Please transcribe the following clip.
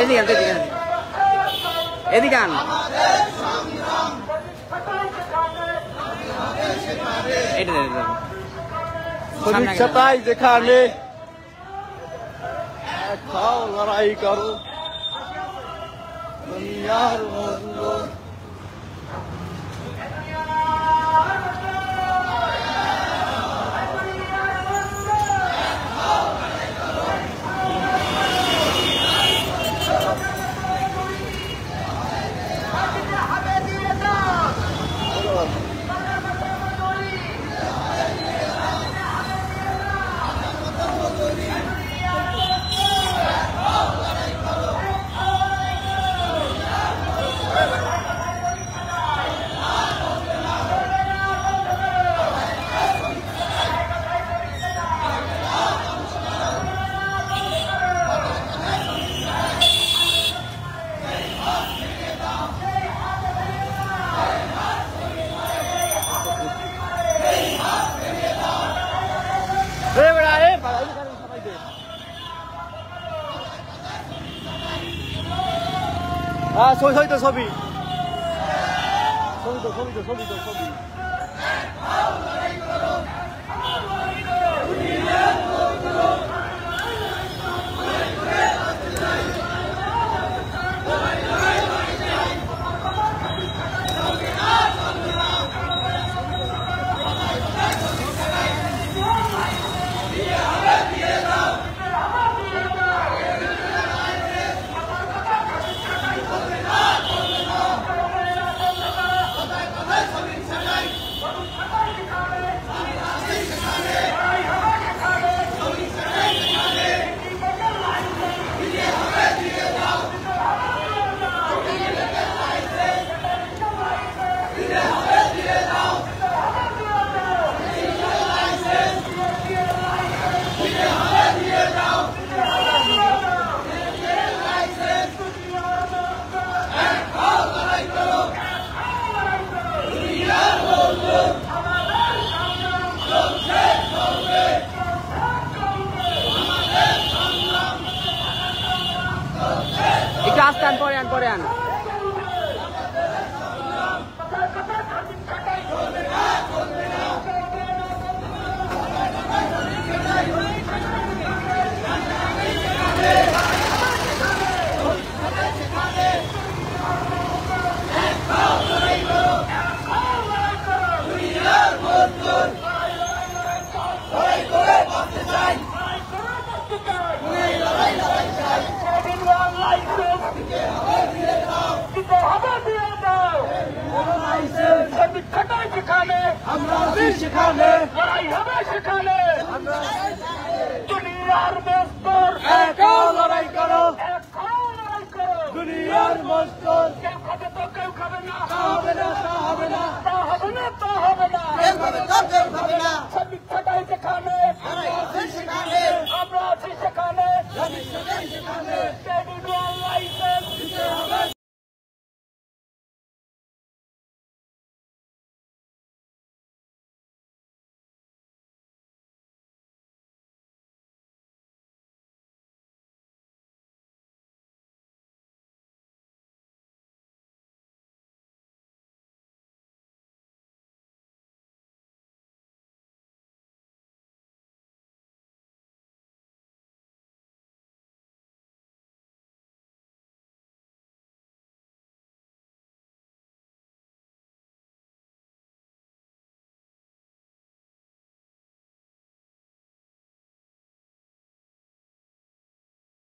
এদিকে এদিকে এদিকে আন সদিচ্ছাটাই যেখানে খাও লড়াই করো দুনিয়ার মজলুম ছবি তো ছবি ছবি তো ছবি তো ছবি তো ছবি একটু আস্তে আন পরে আন সেখানে লড়াই হবে সেখানে দুনিয়ার মস্তর লড়াই করো লড়াই করো দুনিয়ার মস্তর কেউ খাবে তো কেউ খাবে না হবে না তা হবে না তা হবে না তা হবে না কেউ খাবে তো কেউ খাবে না মিথ্যাটাই যেখানে সেখানে আমরা আছি সেখানে সেখানে